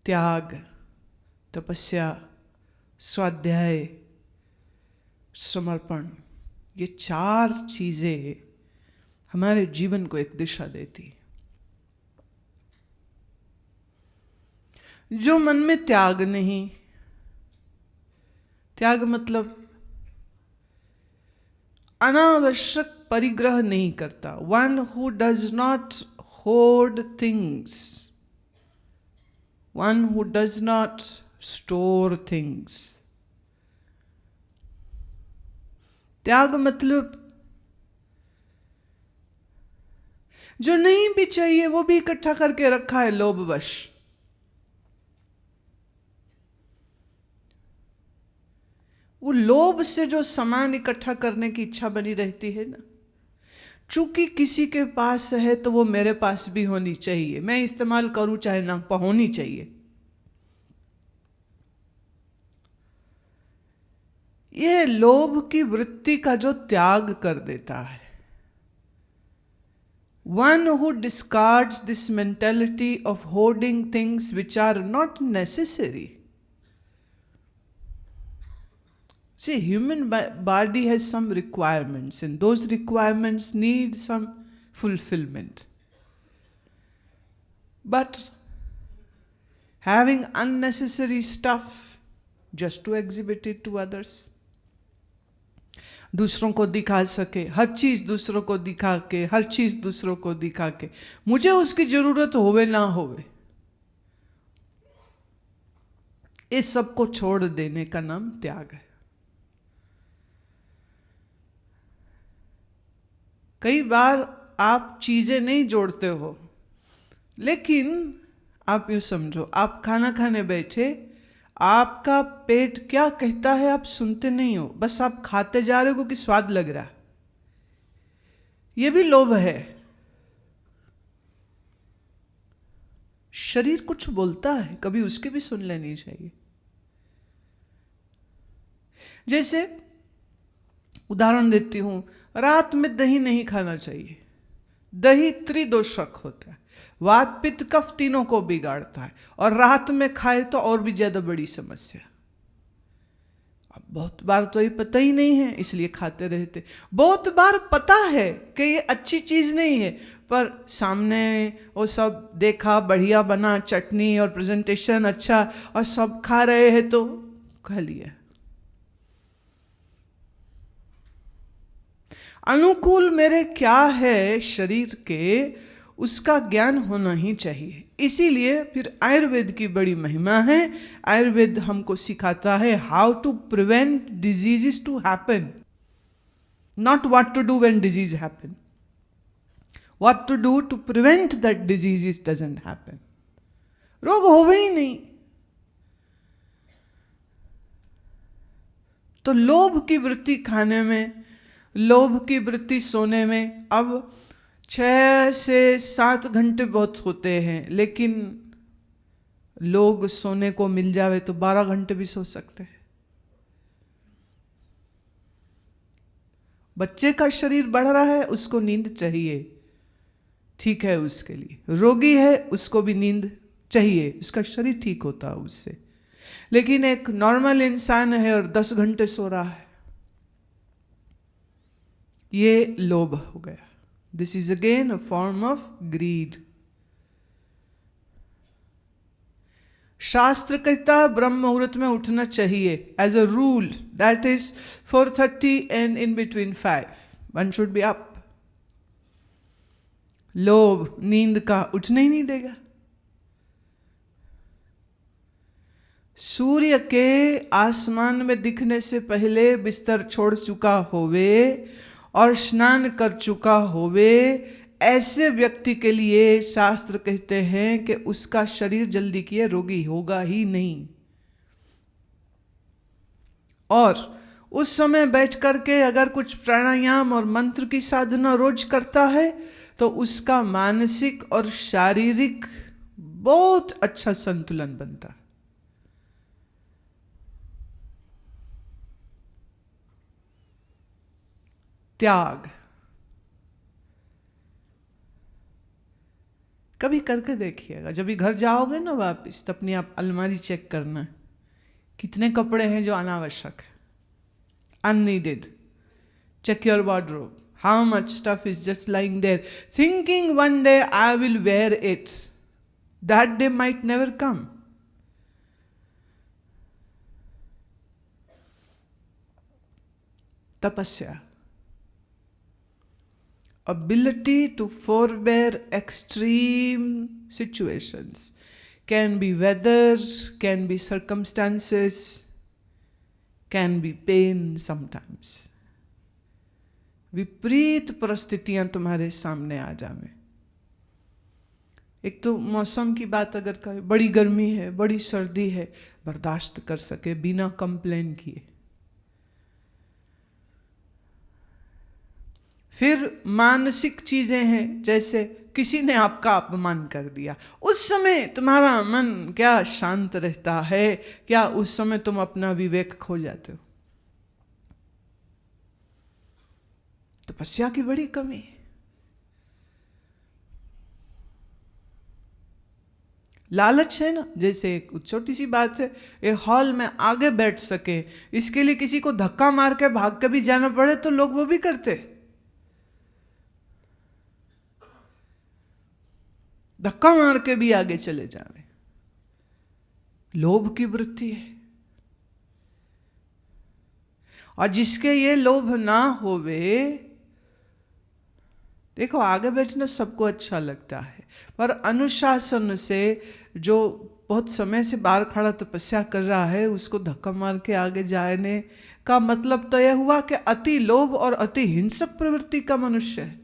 त्याग, तपस्या, स्वाध्याय, समर्पण, ये 4 चीजें हमारे जीवन को एक दिशा देती। जो मन में त्याग नहीं, त्याग मतलब अनावश्यक परिग्रह नहीं करता, one who does not horde things, one who does not store things. त्याग मतलब जो नहीं भी चाहिए वो भी इकट्ठा करके रखा है लोभवश। वो लोभ से जो सामान इकट्ठा करने की इच्छा बनी रहती है ना, चूंकि किसी के पास है तो वो मेरे पास भी होनी चाहिए, मैं इस्तेमाल करूं चाहे ना, होनी चाहिए। ये लोभ की वृत्ति का जो त्याग कर देता है, one who discards this mentality of hoarding things which are not necessary. See, human body has some requirements and those requirements need some fulfillment. But having unnecessary stuff just to exhibit it to others, दूसरों को दिखा सके, हर चीज दूसरों को दिखा के, हर चीज दूसरों को दिखा के, मुझे उसकी जरूरत होवे ना होवे, इस सब को छोड़ देने का नाम त्याग है। कई बार आप चीजें नहीं जोड़ते हो, लेकिन आप यूं समझो, आप खाना खाने बैठे, आपका पेट क्या कहता है आप सुनते नहीं हो, बस आप खाते जा रहे हो क्योंकि स्वाद लग रहा है। यह भी लोभ है। शरीर कुछ बोलता है, कभी उसके भी सुन लेनी चाहिए। जैसे उदाहरण देती हूं, रात में दही नहीं खाना चाहिए। दही त्रिदोषक होता है, वात पित्त कफ तीनों को बिगाड़ता है, और रात में खाए तो और भी ज्यादा बड़ी समस्या। अब बहुत बार तो ये पता ही नहीं है इसलिए खाते रहते, बहुत बार पता है कि ये अच्छी चीज नहीं है, पर सामने वो सब देखा, बढ़िया बना, चटनी और प्रेजेंटेशन अच्छा, और सब खा रहे हैं तो खा लिया। अनुकूल मेरे क्या है शरीर के, उसका ज्ञान होना ही चाहिए। इसीलिए फिर आयुर्वेद की बड़ी महिमा है। आयुर्वेद हमको सिखाता है how to prevent diseases to happen, not what to do when disease happen, what to do to prevent that diseases doesn't happen. रोग होवे ही नहीं। तो लोभ की वृत्ति खाने में, लोभ की वृत्ति सोने में, अब 6 से 7 घंटे बहुत होते हैं, लेकिन लोग सोने को मिल जावे तो 12 घंटे भी सो सकते हैं। बच्चे का शरीर बढ़ रहा है, उसको नींद चाहिए, ठीक है, उसके लिए। रोगी है, उसको भी नींद चाहिए, उसका शरीर ठीक होता है उससे। लेकिन एक नॉर्मल इंसान है और 10 घंटे सो रहा है, ये लोभ हो गया। This is again a form of greed. शास्त्र कहता है ब्रह्म मुहूर्त में उठना चाहिए, as a rule, that is 4:30 and in between 5 one should be up. लोभ नींद का उठने ही नहीं देगा। सूर्य के आसमान में दिखने से पहले बिस्तर छोड़ चुका होवे और स्नान कर चुका होवे, ऐसे व्यक्ति के लिए शास्त्र कहते हैं कि उसका शरीर जल्दी किए रोगी होगा ही नहीं। और उस समय बैठ करके अगर कुछ प्राणायाम और मंत्र की साधना रोज करता है तो उसका मानसिक और शारीरिक बहुत अच्छा संतुलन बनता है। त्याग। कभी करके देखिएगा। जब भी घर जाओगे ना वापस, तो अपनी आप अलमारी चेक करना, कितने कपड़े हैं जो अनावश्यक है, unneeded. Check your wardrobe. How much stuff is just lying there, thinking one day I will wear it. That day might never come. Tapasya. Ability to forbear extreme situations. Can be weather, can be circumstances, can be pain sometimes. विपरीत परिस्थितियां तुम्हारे सामने आ जावे। एक तो मौसम की बात अगर करें, बड़ी गर्मी है, बड़ी सर्दी है, बर्दाश्त कर सके बिना कंप्लेन किए। फिर मानसिक चीजें हैं, जैसे किसी ने आपका अपमान कर दिया, उस समय तुम्हारा मन क्या शांत रहता है? क्या उस समय तुम अपना विवेक खो जाते हो? तपस्या की बड़ी कमी है। लालच है ना, जैसे एक छोटी सी बात है, एक हॉल में आगे बैठ सके, इसके लिए किसी को धक्का मार के भाग के भी जाना पड़े तो लोग वो भी करते, धक्का मार के भी आगे चले जावे। लोभ की वृत्ति है। और जिसके ये लोभ ना होवे, देखो आगे बैठना सबको अच्छा लगता है, पर अनुशासन से जो बहुत समय से बाहर खड़ा तपस्या कर रहा है, उसको धक्का मार के आगे जाने का मतलब तो यह हुआ कि अति लोभ और अति हिंसक प्रवृत्ति का मनुष्य है।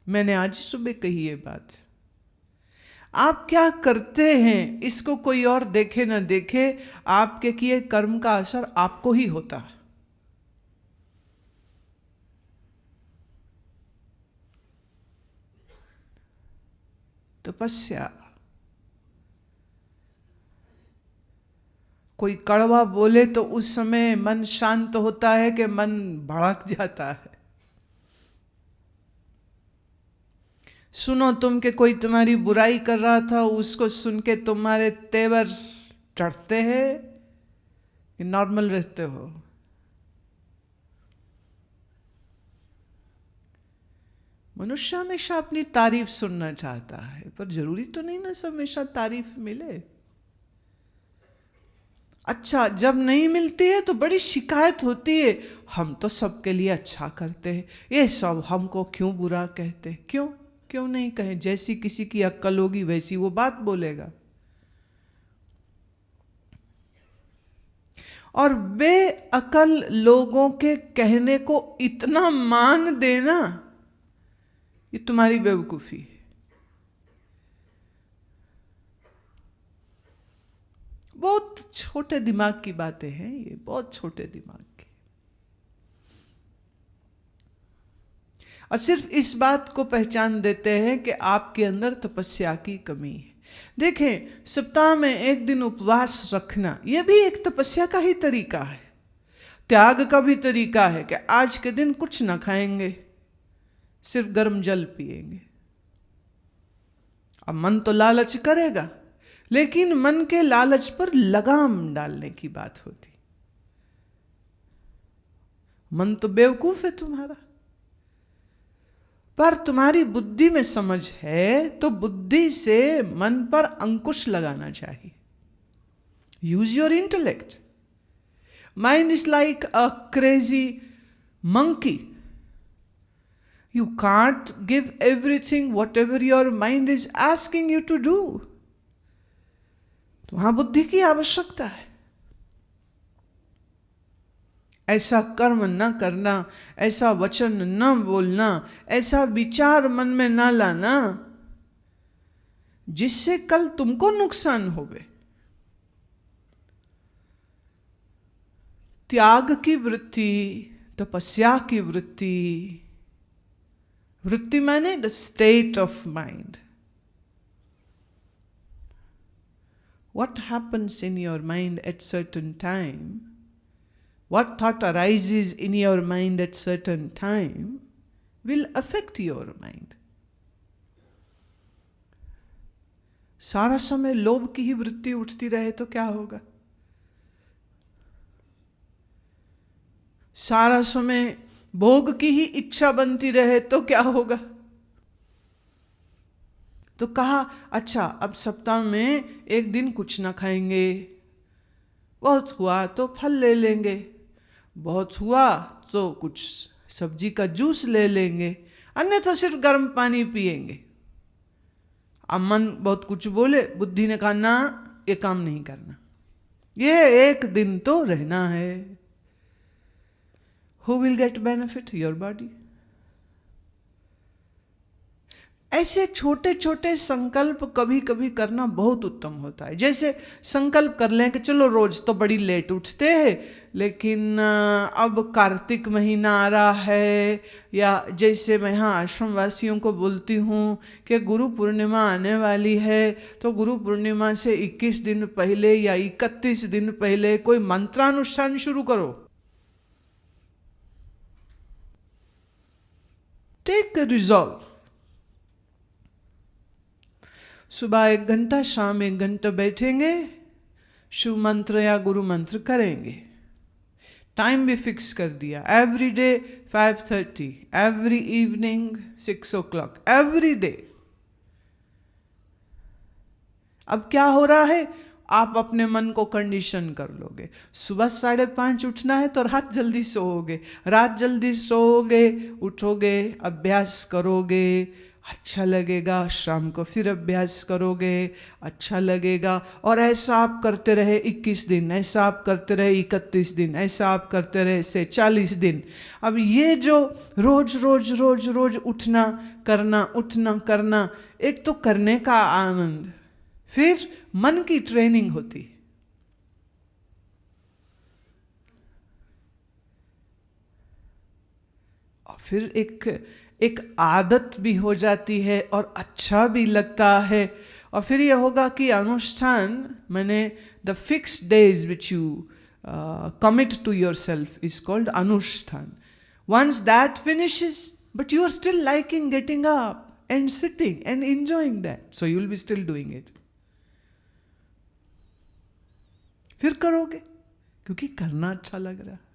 मैंने आज सुबह कही ये बात। आप क्या करते हैं इसको कोई और देखे न देखे, आपके किए कर्म का असर आपको ही होता है। तपस्या। कोई कड़वा बोले तो उस समय मन शांत होता है कि मन भड़क जाता है। सुनो तुम के कोई तुम्हारी बुराई कर रहा था, उसको सुन के तुम्हारे तेवर चढ़ते हैं कि नॉर्मल रहते हो? मनुष्य हमेशा अपनी तारीफ सुनना चाहता है, पर जरूरी तो नहीं ना सब हमेशा तारीफ मिले। अच्छा, जब नहीं मिलती है तो बड़ी शिकायत होती है, हम तो सबके लिए अच्छा करते हैं, ये सब हमको क्यों बुरा कहते? क्यों नहीं कहे? जैसी किसी की अक्ल होगी वैसी वो बात बोलेगा। और बेअकल लोगों के कहने को इतना मान देना, ये तुम्हारी बेवकूफी है। बहुत छोटे दिमाग की बातें हैं ये, बहुत छोटे दिमाग की। और सिर्फ इस बात को पहचान देते हैं कि आपके अंदर तपस्या की कमी है। देखें, सप्ताह में एक दिन उपवास रखना, यह भी एक तपस्या का ही तरीका है। त्याग का भी तरीका है कि आज के दिन कुछ ना खाएंगे, सिर्फ गर्म जल पिएंगे। अब मन तो लालच करेगा, लेकिन मन के लालच पर लगाम डालने की बात होती। मन तो बेवकूफ है तुम्हारा, पर तुम्हारी बुद्धि में समझ है तो बुद्धि से मन पर अंकुश लगाना चाहिए। Use your intellect. Mind is like a crazy monkey. You can't give everything whatever your mind is asking you to do. तो वहां बुद्धि की आवश्यकता है। ऐसा कर्म न करना, ऐसा वचन न बोलना, ऐसा विचार मन में न लाना जिससे कल तुमको नुकसान होवे। त्याग की वृत्ति, तपस्या की वृत्ति, वृत्ति माने the state of mind. What happens in your mind at certain time what thought arises in your mind at certain time will affect your mind. सारा समय लोभ की ही वृत्ति उठती रहे तो क्या होगा? सारा समय भोग की ही इच्छा बनती रहे तो क्या होगा? तो कहा अच्छा अब सप्ताह में एक दिन कुछ ना खाएंगे, बहुत हुआ तो फल ले लेंगे, बहुत हुआ तो कुछ सब्जी का जूस ले लेंगे, अन्यथा सिर्फ गर्म पानी पिएंगे। अब मन बहुत कुछ बोले, बुद्धि ने कहा ना ये काम नहीं करना, ये एक दिन तो रहना है। Who will get benefit? Your body. ऐसे छोटे छोटे संकल्प कभी कभी करना बहुत उत्तम होता है। जैसे संकल्प कर लें कि चलो रोज तो बड़ी लेट उठते हैं, लेकिन अब कार्तिक महीना आ रहा है, या जैसे मैं यहाँ आश्रम वासियों को बोलती हूँ कि गुरु पूर्णिमा आने वाली है, तो गुरु पूर्णिमा से 21 दिन पहले या 31 दिन पहले कोई मंत्रानुष्ठान शुरू करो। Take a resolve. सुबह 1 घंटा, शाम 1 घंटा बैठेंगे, शिव मंत्र या गुरु मंत्र करेंगे। टाइम भी फिक्स कर दिया, every day 5:30, every evening 6 o'clock, every day. अब क्या हो रहा है, आप अपने मन को कंडीशन कर लोगे। सुबह 5:30 उठना है तो रात जल्दी सोओगे, रात जल्दी सोओगे, उठोगे, अभ्यास करोगे, अच्छा लगेगा, शाम को फिर अभ्यास करोगे, अच्छा लगेगा, और ऐसा आप करते रहे 21 दिन, ऐसा आप करते रहे 31 दिन, ऐसा आप करते रहे से 40 दिन। अब ये जो रोज रोज रोज रोज उठना करना, एक तो करने का आनंद, फिर मन की ट्रेनिंग होती, और फिर एक आदत भी हो जाती है और अच्छा भी लगता है। और फिर ये होगा कि अनुष्ठान मैंने the fix days which you commit to yourself is called anushthan. Once that finishes, but you are still liking getting up and sitting and enjoying that, so you will be still doing it. फिर करोगे क्योंकि करना अच्छा लग रहा है।